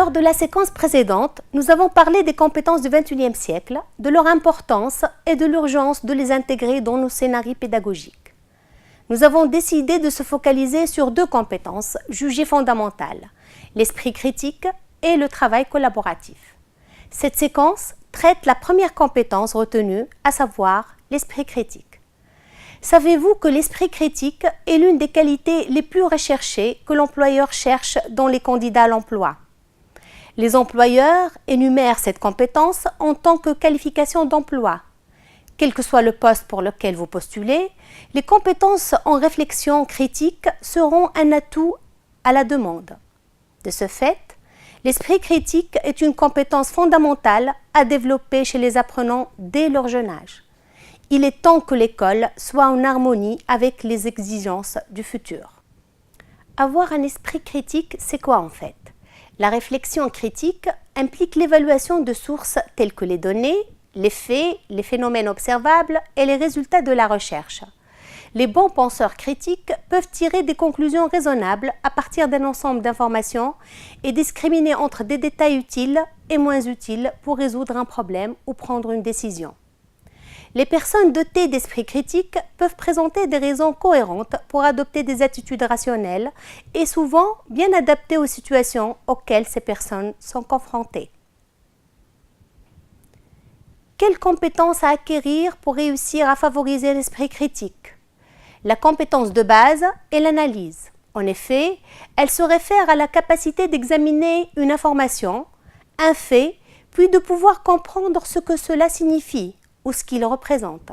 Lors de la séquence précédente, nous avons parlé des compétences du XXIe siècle, de leur importance et de l'urgence de les intégrer dans nos scénarios pédagogiques. Nous avons décidé de se focaliser sur deux compétences jugées fondamentales, l'esprit critique et le travail collaboratif. Cette séquence traite la première compétence retenue, à savoir l'esprit critique. Savez-vous que l'esprit critique est l'une des qualités les plus recherchées que l'employeur cherche dans les candidats à l'emploi? Les employeurs énumèrent cette compétence en tant que qualification d'emploi. Quel que soit le poste pour lequel vous postulez, les compétences en réflexion critique seront un atout à la demande. De ce fait, l'esprit critique est une compétence fondamentale à développer chez les apprenants dès leur jeune âge. Il est temps que l'école soit en harmonie avec les exigences du futur. Avoir un esprit critique, c'est quoi en fait? La réflexion critique implique l'évaluation de sources telles que les données, les faits, les phénomènes observables et les résultats de la recherche. Les bons penseurs critiques peuvent tirer des conclusions raisonnables à partir d'un ensemble d'informations et discriminer entre des détails utiles et moins utiles pour résoudre un problème ou prendre une décision. Les personnes dotées d'esprit critique peuvent présenter des raisons cohérentes pour adopter des attitudes rationnelles et souvent bien adaptées aux situations auxquelles ces personnes sont confrontées. Quelles compétences à acquérir pour réussir à favoriser l'esprit critique? La compétence de base est l'analyse. En effet, elle se réfère à la capacité d'examiner une information, un fait, puis de pouvoir comprendre ce que cela signifie ou ce qu'il représente.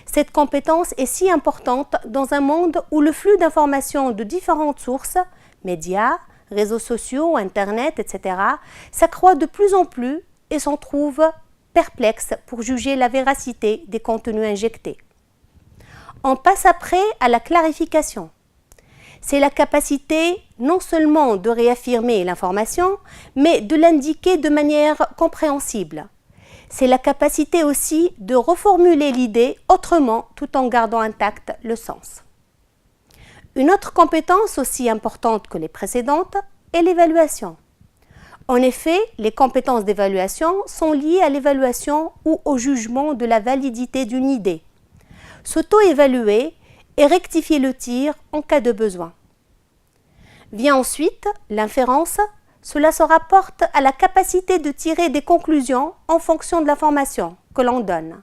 Cette compétence est si importante dans un monde où le flux d'informations de différentes sources, médias, réseaux sociaux, Internet, etc., s'accroît de plus en plus et s'en trouve perplexe pour juger la véracité des contenus injectés. On passe après à la clarification. C'est la capacité non seulement de réaffirmer l'information, mais de l'indiquer de manière compréhensible. C'est la capacité aussi de reformuler l'idée autrement tout en gardant intact le sens. Une autre compétence aussi importante que les précédentes est l'évaluation. En effet, les compétences d'évaluation sont liées à l'évaluation ou au jugement de la validité d'une idée. S'auto-évaluer et rectifier le tir en cas de besoin. Vient ensuite l'inférence. Cela se rapporte à la capacité de tirer des conclusions en fonction de l'information que l'on donne.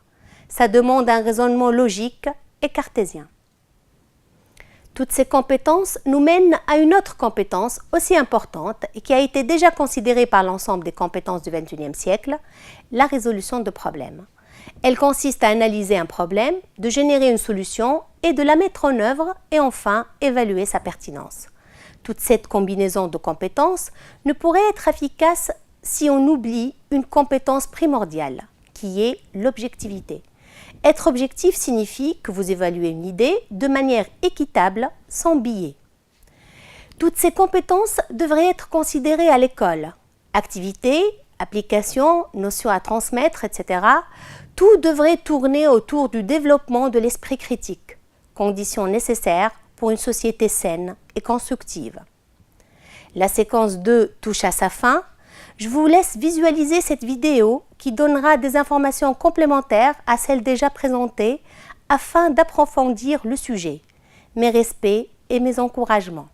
Ça demande un raisonnement logique et cartésien. Toutes ces compétences nous mènent à une autre compétence aussi importante et qui a été déjà considérée par l'ensemble des compétences du XXIe siècle, la résolution de problèmes. Elle consiste à analyser un problème, de générer une solution et de la mettre en œuvre et enfin évaluer sa pertinence. Toute cette combinaison de compétences ne pourrait être efficace si on oublie une compétence primordiale, qui est l'objectivité. Être objectif signifie que vous évaluez une idée de manière équitable, sans biais. Toutes ces compétences devraient être considérées à l'école. Activités, applications, notions à transmettre, etc. Tout devrait tourner autour du développement de l'esprit critique, condition nécessaire pour une société saine et constructive. La séquence 2 touche à sa fin. Je vous laisse visualiser cette vidéo qui donnera des informations complémentaires à celles déjà présentées afin d'approfondir le sujet. Mes respects et mes encouragements.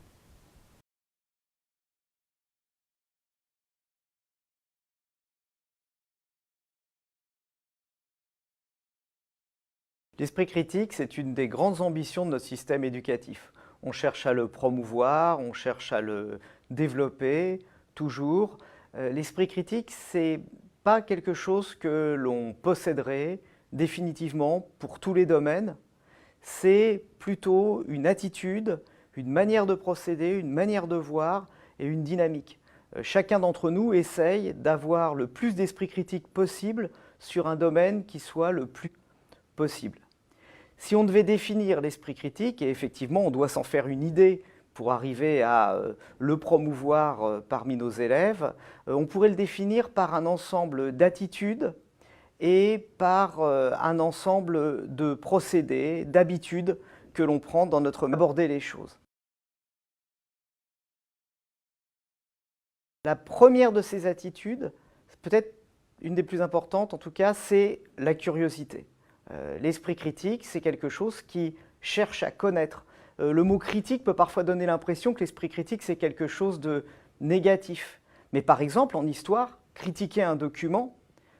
L'esprit critique, c'est une des grandes ambitions de notre système éducatif. On cherche à le promouvoir, on cherche à le développer, toujours. L'esprit critique, c'est pas quelque chose que l'on posséderait définitivement pour tous les domaines. C'est plutôt une attitude, une manière de procéder, une manière de voir et une dynamique. Chacun d'entre nous essaye d'avoir le plus d'esprit critique possible sur un domaine qui soit le plus possible. Si on devait définir l'esprit critique, et effectivement on doit s'en faire une idée pour arriver à le promouvoir parmi nos élèves, on pourrait le définir par un ensemble d'attitudes et par un ensemble de procédés, d'habitudes que l'on prend dans notre aborder les choses. La première de ces attitudes, peut-être une des plus importantes en tout cas, c'est la curiosité. L'esprit critique, c'est quelque chose qui cherche à connaître. Le mot critique peut parfois donner l'impression que l'esprit critique, c'est quelque chose de négatif. Mais par exemple, en histoire, critiquer un document,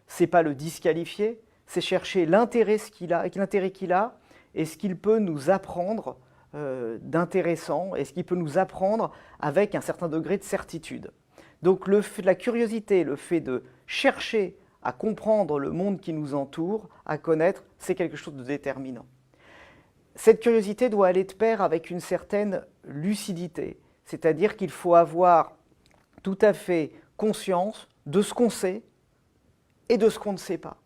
c'est pas le disqualifier, c'est chercher l'intérêt qu'il a et ce qu'il peut nous apprendre d'intéressant et ce qu'il peut nous apprendre avec un certain degré de certitude. Donc la curiosité, le fait de chercher à comprendre le monde qui nous entoure, à connaître, c'est quelque chose de déterminant. Cette curiosité doit aller de pair avec une certaine lucidité, c'est-à-dire qu'il faut avoir tout à fait conscience de ce qu'on sait et de ce qu'on ne sait pas.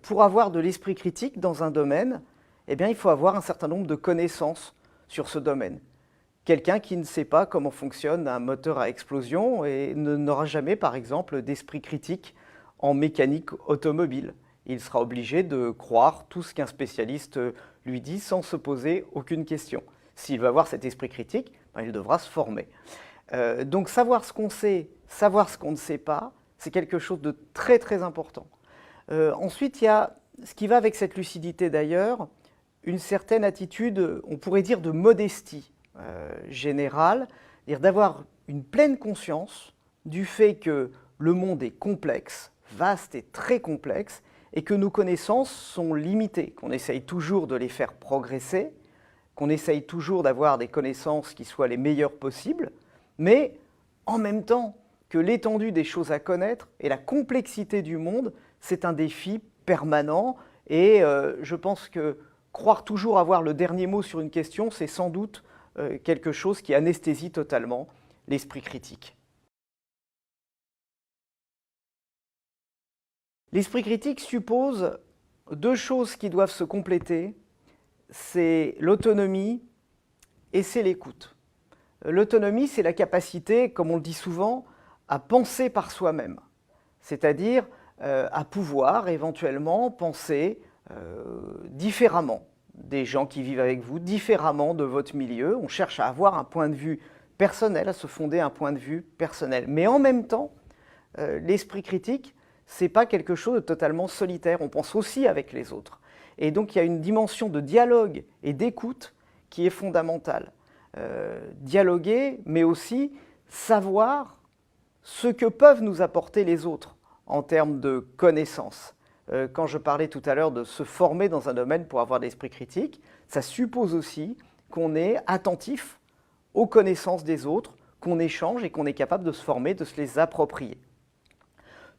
Pour avoir de l'esprit critique dans un domaine, eh bien, il faut avoir un certain nombre de connaissances sur ce domaine. Quelqu'un qui ne sait pas comment fonctionne un moteur à explosion et n'aura jamais, par exemple, d'esprit critique en mécanique automobile. Il sera obligé de croire tout ce qu'un spécialiste lui dit sans se poser aucune question. S'il veut avoir cet esprit critique, il devra se former. Donc savoir ce qu'on sait, savoir ce qu'on ne sait pas, c'est quelque chose de très très important. Ensuite, il y a ce qui va avec cette lucidité d'ailleurs, une certaine attitude, on pourrait dire, de modestie générale, c'est-à-dire d'avoir une pleine conscience du fait que le monde est complexe, vaste et très complexe, et que nos connaissances sont limitées, qu'on essaye toujours de les faire progresser, qu'on essaye toujours d'avoir des connaissances qui soient les meilleures possibles, mais en même temps que l'étendue des choses à connaître et la complexité du monde, c'est un défi permanent, et je pense que croire toujours avoir le dernier mot sur une question, c'est sans doute quelque chose qui anesthésie totalement l'esprit critique. L'esprit critique suppose deux choses qui doivent se compléter, c'est l'autonomie et c'est l'écoute. L'autonomie, c'est la capacité, comme on le dit souvent, à penser par soi-même, c'est-à-dire à pouvoir éventuellement penser différemment des gens qui vivent avec vous, différemment de votre milieu. On cherche à avoir un point de vue personnel, à se fonder un point de vue personnel. Mais en même temps, l'esprit critique, ce n'est pas quelque chose de totalement solitaire, on pense aussi avec les autres. Et donc il y a une dimension de dialogue et d'écoute qui est fondamentale. Dialoguer, mais aussi savoir ce que peuvent nous apporter les autres en termes de connaissances. Quand je parlais tout à l'heure de se former dans un domaine pour avoir de l'esprit critique, ça suppose aussi qu'on est attentif aux connaissances des autres, qu'on échange et qu'on est capable de se former, de se les approprier.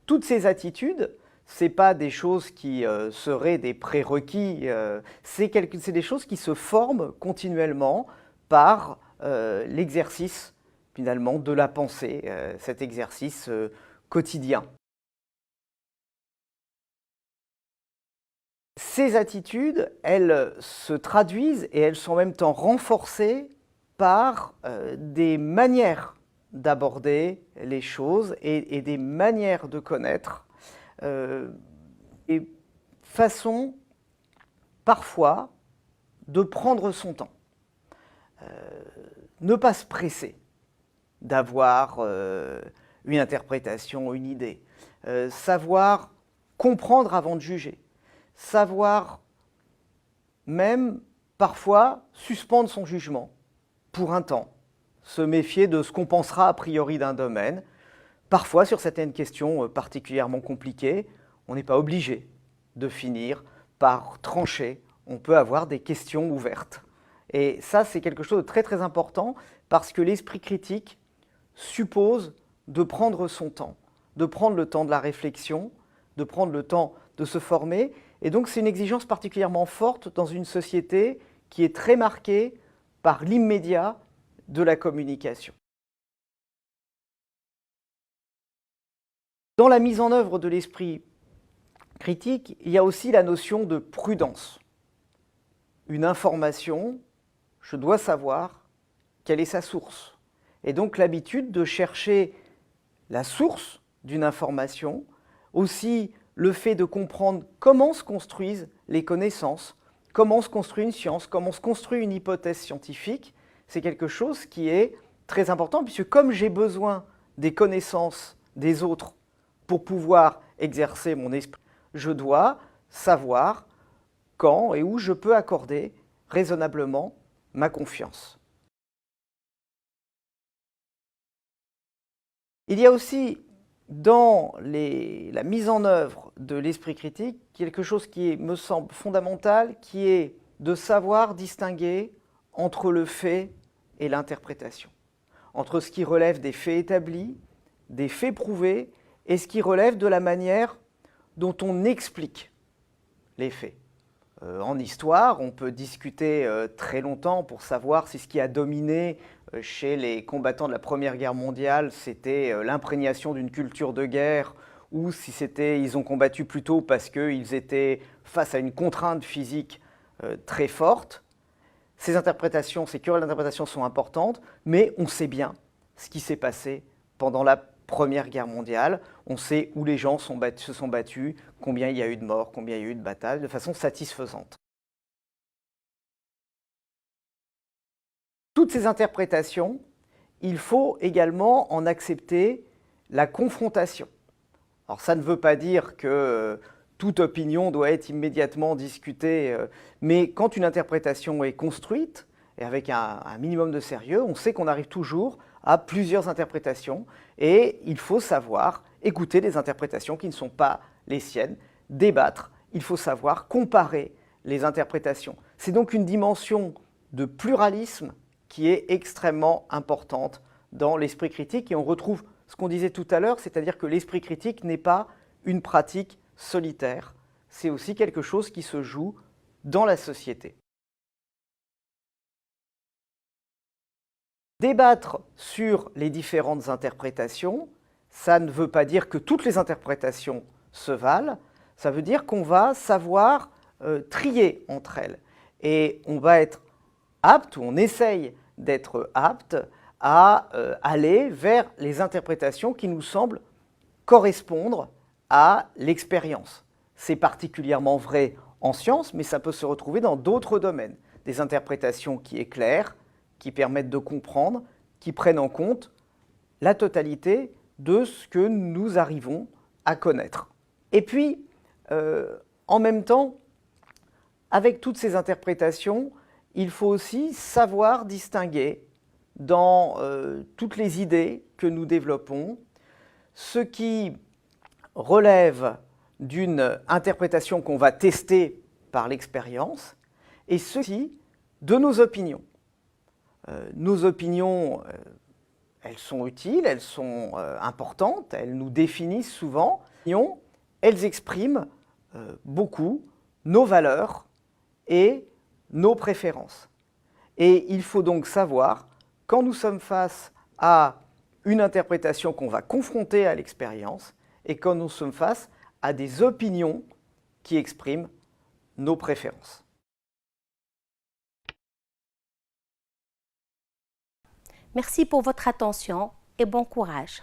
Toutes ces attitudes, ce n'est pas des choses qui seraient des prérequis, c'est des choses qui se forment continuellement par l'exercice finalement de la pensée, cet exercice quotidien. Ces attitudes, elles se traduisent et elles sont en même temps renforcées par des manières d'aborder les choses et des manières de connaître et façon parfois de prendre son temps. Ne pas se presser d'avoir une interprétation, une idée, savoir comprendre avant de juger, savoir même parfois suspendre son jugement pour un temps, se méfier de ce qu'on pensera a priori d'un domaine. Parfois, sur certaines questions particulièrement compliquées, on n'est pas obligé de finir par trancher. On peut avoir des questions ouvertes. Et ça, c'est quelque chose de très très important parce que l'esprit critique suppose de prendre son temps, de prendre le temps de la réflexion, de prendre le temps de se former. Et donc, c'est une exigence particulièrement forte dans une société qui est très marquée par l'immédiat de la communication. Dans la mise en œuvre de l'esprit critique, il y a aussi la notion de prudence. Une information, je dois savoir quelle est sa source. Et donc l'habitude de chercher la source d'une information, aussi le fait de comprendre comment se construisent les connaissances, comment se construit une science, comment se construit une hypothèse scientifique, c'est quelque chose qui est très important puisque comme j'ai besoin des connaissances des autres pour pouvoir exercer mon esprit, je dois savoir quand et où je peux accorder raisonnablement ma confiance. Il y a aussi dans la mise en œuvre de l'esprit critique quelque chose qui me semble fondamental, qui est de savoir distinguer entre le fait et l'interprétation, entre ce qui relève des faits établis, des faits prouvés, et ce qui relève de la manière dont on explique les faits. En histoire, on peut discuter très longtemps pour savoir si ce qui a dominé chez les combattants de la Première Guerre mondiale, c'était l'imprégnation d'une culture de guerre, ou si ils ont combattu plutôt parce qu'ils étaient face à une contrainte physique très forte. Ces querelles d'interprétation sont importantes, mais on sait bien ce qui s'est passé pendant la Première Guerre mondiale. On sait où les gens se sont battus, combien il y a eu de morts, combien il y a eu de batailles, de façon satisfaisante. Toutes ces interprétations, il faut également en accepter la confrontation. Alors ça ne veut pas dire que toute opinion doit être immédiatement discutée, mais quand une interprétation est construite, et avec un minimum de sérieux, on sait qu'on arrive toujours à plusieurs interprétations, et il faut savoir écouter des interprétations qui ne sont pas les siennes, débattre, il faut savoir comparer les interprétations. C'est donc une dimension de pluralisme qui est extrêmement importante dans l'esprit critique, et on retrouve ce qu'on disait tout à l'heure, c'est-à-dire que l'esprit critique n'est pas une pratique solitaire, c'est aussi quelque chose qui se joue dans la société. Débattre sur les différentes interprétations, ça ne veut pas dire que toutes les interprétations se valent, ça veut dire qu'on va savoir trier entre elles. Et on va être apte, ou on essaye d'être apte, à aller vers les interprétations qui nous semblent correspondre à l'expérience. C'est particulièrement vrai en sciences, mais ça peut se retrouver dans d'autres domaines. Des interprétations qui éclairent, qui permettent de comprendre, qui prennent en compte la totalité de ce que nous arrivons à connaître. Et puis, en même temps, avec toutes ces interprétations, il faut aussi savoir distinguer dans toutes les idées que nous développons ce qui relève d'une interprétation qu'on va tester par l'expérience et ce qui de nos opinions. Nos opinions, elles sont utiles, elles sont importantes, elles nous définissent souvent. Elles expriment beaucoup nos valeurs et nos préférences. Et il faut donc savoir, quand nous sommes face à une interprétation qu'on va confronter à l'expérience et quand nous sommes face à des opinions qui expriment nos préférences. Merci pour votre attention et bon courage.